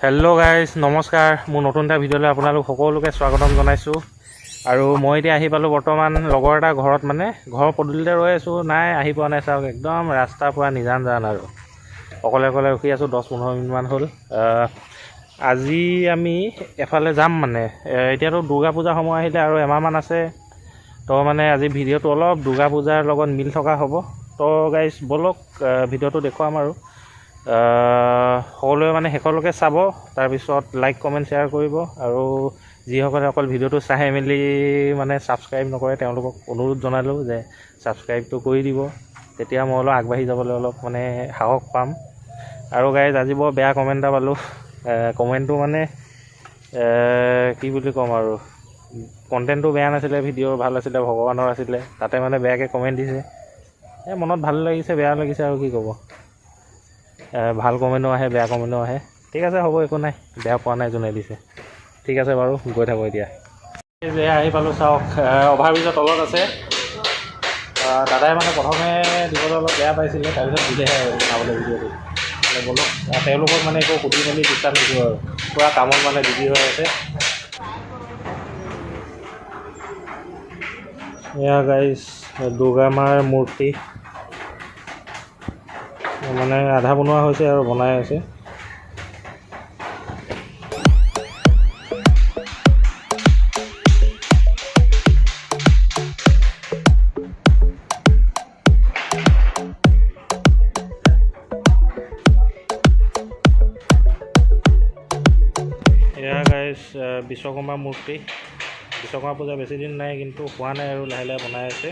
Hello' guys নমস্কাৰ। মোৰ নতুন এটা ভিডিঅ'লৈ আপোনালোক সকলোকে স্বাগতম জনাইছোঁ। আৰু মই এতিয়া আহি পালোঁ বৰ্তমান লগৰ এটা ঘৰত, মানে ঘৰৰ পদূলিতে ৰৈ আছোঁ, নাই আহি পোৱা নাই। চাওক একদম ৰাস্তাৰ পৰা নিজান জান আৰু অকলে ৰখি আছোঁ। 10-15 মিনিটমান হ'ল। আজি আমি এফালে যাম, মানে এতিয়াতো দুৰ্গা পূজাৰ সময় আহিলে আৰু এমাহমান আছে। তো মানে আজি ভিডিঅ'টো অলপ দুৰ্গা পূজাৰ লগত মিল থকা হ'ব। তো গাইজ ব'লক ভিডিঅ'টো দেখুৱাম আৰু সকলোৱে মানে শেষলৈকে চাব। তাৰপিছত লাইক কমেণ্ট শ্বেয়াৰ কৰিব। আৰু যিসকলে অকল ভিডিঅ'টো চাই মেলি মানে ছাবস্ক্ৰাইব নকৰে তেওঁলোকক অনুৰোধ জনালোঁ যে ছাবস্ক্ৰাইবটো কৰি দিব, তেতিয়া মই অলপ আগবাঢ়ি যাবলৈ অলপ মানে সাহস পাম। আৰু গাইজ আজি বৰ বেয়া কমেণ্ট এটা পালোঁ। কমেণ্টটো মানে কি বুলি ক'ম আৰু, কণ্টেণ্টটো বেয়া নাছিলে, ভিডিঅ' ভাল আছিলে, ভগৱানৰ আছিলে, তাতে মানে বেয়াকৈ কমেণ্ট দিছে। মনত ভাল লাগিছে, বেয়া লাগিছে আৰু কি ক'ব। ভাল কমেণ্টো আহে, বেয়া কমেণ্টো আহে। ঠিক আছে, হ'ব, একো নাই, বেয়া পোৱা নাই যোনে দিছে। ঠিক আছে বাৰু, গৈ থাকোঁ এতিয়া। এয়া আহি পালোঁ, চাওক অভাৰব্ৰিজৰ তলত আছে। দাদাই মানে প্ৰথমে দিবলৈ অলপ বেয়া পাইছিলে, তাৰপিছত দিলেহে আৰু বনাবলৈ ভিডিঅ'টো। মানে বলক, তেওঁলোকক মানে একো সুধি মেলি বিশ্বাস নিদিওঁ আৰু পূৰা কামত মানে বিজি হৈ আছে। এয়া গাইজ দুৰ্গা মাৰ মূৰ্তি মানে আধা বনোৱা হৈছে আৰু বনাই আছে। এয়া গাইজ বিশ্বকৰ্মা মূৰ্তি। বিশ্বকৰ্মা পূজা বেছি দিন নাই, কিন্তু হোৱা নাই আৰু লাহে লাহে বনাই আছে।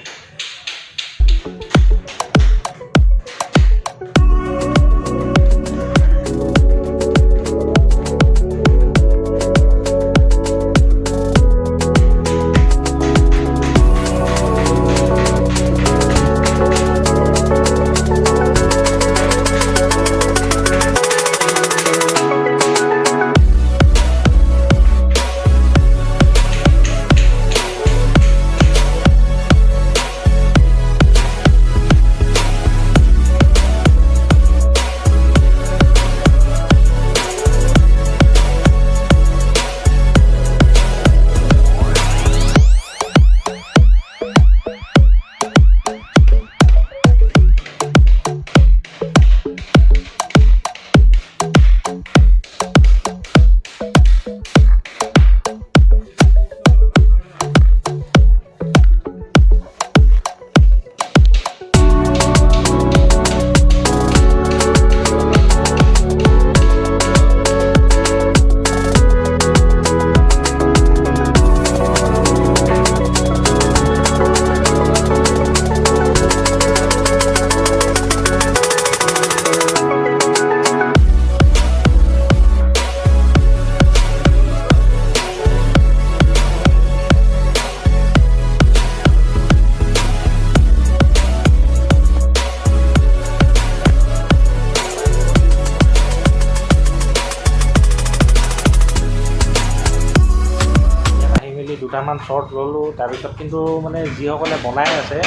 দুটামান শ্বৰ্ট ল'লোঁ। তাৰপিছত কিন্তু মানে যিসকলে বনাই আছে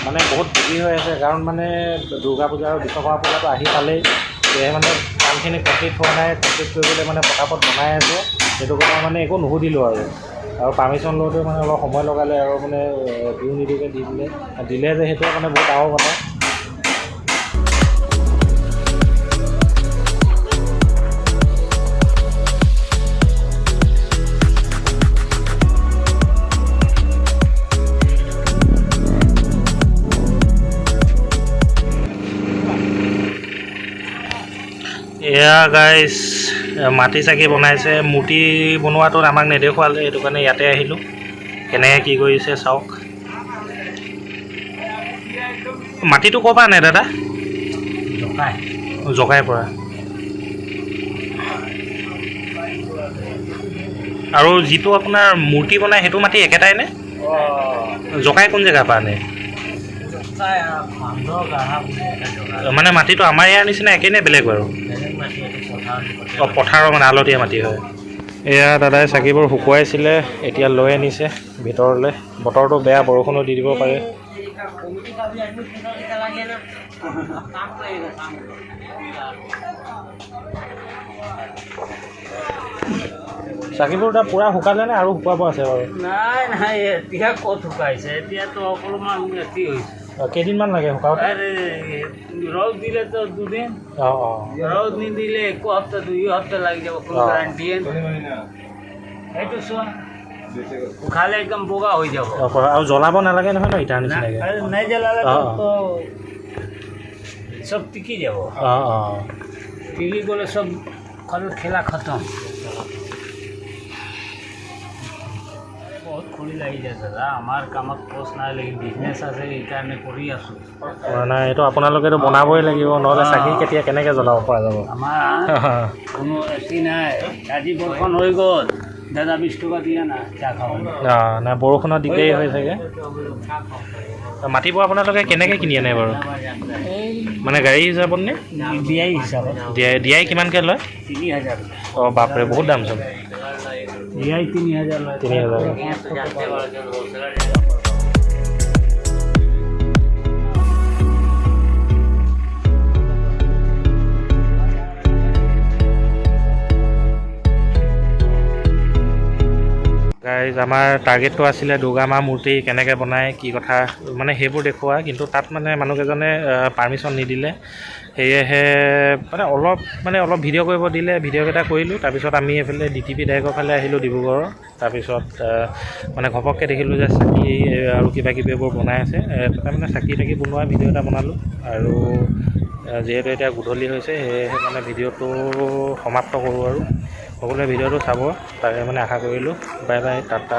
মানে বহুত বিজি হৈ আছে, কাৰণ মানে দুৰ্গা পূজা আৰু বিশ্বকৰ্মা পূজাটো আহি পালেই, সেয়ে মানে কামখিনি কমপ্লিট হোৱা নাই। কমপ্লিট কৰিবলৈ মানে পটাপট বনাই আছে, সেইটো কাৰণে মানে একো নুসুধিলোঁ আৰু পাৰ্মিশ্যন লওঁতে মানে অলপ সময় লগালে আৰু মানে দিওঁ নিদিওঁকৈ দিলে যে সেইটোৱে মানে বহুত ডাঙৰ কথা। এয়া গাইজ মাটি চাকি বনাইছে। মূৰ্তি বনোৱাটোত আমাক নেদেখুৱালে, সেইটো কাৰণে ইয়াতে আহিলোঁ। কেনেকৈ কি কৰিছে চাওক। মাটিটো ক'ৰ পৰা আনে দাদা? জকাইৰ পৰা। আৰু যিটো আপোনাৰ মূৰ্তি বনাই সেইটো মাটি একেটাই নে? জকাই কোন জেগাৰ পৰা আনে? মানে মাটিটো আমাৰ ইয়াৰ নিচিনা একেই নে বেলেগ বাৰু? পথাৰৰ মানে আলতীয়া মাটি হয়। এয়া দাদাই চাকিবোৰ শুকুৱাইছিলে, এতিয়া লৈ আনিছে ভিতৰলৈ। বতৰটো বেয়া, বৰষুণো দি দিব পাৰে। চাকিবোৰ এতিয়া পূৰা শুকালে নে আৰু শুকাব আছে বাৰু? নাই নাই, এতিয়া ক'ত শুকাইছে, এতিয়াতো অকণমান এটি হৈছে। কেইদিনমান লাগে শুকাওঁতে? ৰ'দ দিলেতো দুদিন, ৰ'দ নিদিলে 1 সপ্তাহ 2 সপ্তাহ লাগি যাব, কোনো গাৰাণ্টিয়ে সেইটো চোৱা শুকালে একদম বগা হৈ যাব। আৰু জ্বলাব নালাগে নহয় ন ইটাৰ নিচিনাকৈ? নাই জ্বলালে চব টিকি যাব। টিকি গ'লে চব খেলা খতম। বহুত খৰি লাগি যায় দাদা, আমাৰ কামত পচ নাই, লাগিল বিজনেছ আছে সেইকাৰণে কৰি আছোঁ। নাই এইটো আপোনালোকেতো বনাবই লাগিব, নহ'লে চাকি কেতিয়া কেনেকৈ জ্বলাব পৰা যাব? আমাৰ কোনো এচি নাই, আজি বৰষুণ হৈ গ'ল, দাদা 20 টকা দিয়া না চাহ খাব। নাই বৰষুণৰ দিগদাৰী হৈ থাকে। মাটিবোৰ আপোনালোকে কেনেকৈ কিনি আনে বাৰু? মানে গাড়ী হিচাপত নে দিয়াই হিচাপত? দিয়াই কিমানকৈ লয়? 3000। বাপৰে বহুত দাম চোন। দিয়াই 3000 লয়। 3000। গাইজ আমাৰ টাৰ্গেটটো আছিলে দুৰ্গা মা মূৰ্তি কেনেকৈ বনায় কি কথা মানে সেইবোৰ দেখুওৱা, কিন্তু তাত মানে মানুহকেইজনে পাৰ্মিশ্যন নিদিলে, সেয়েহে অলপ ভিডিঅ' কৰিব দিলে, ভিডিঅ'কেইটা কৰিলোঁ। তাৰপিছত আমি এইফালে DTP ডাইৰেক্টৰ ফালে আহিলোঁ ডিব্ৰুগড়ৰ। তাৰপিছত মানে ঘপককৈ দেখিলোঁ যে চাকি আৰু কিবাকিবি এইবোৰ বনাই আছে, তাতে মানে চাকি তাকি বনোৱা ভিডিঅ' এটা বনালোঁ। আৰু যিহেতু এতিয়া গধূলি হৈছে সেয়েহে মানে ভিডিঅ'টো সমাপ্ত কৰোঁ আৰু সকলোৱে ভিডিঅ'টো চাব তাৰে মানে আশা কৰিলোঁ। Bye bye, Tata.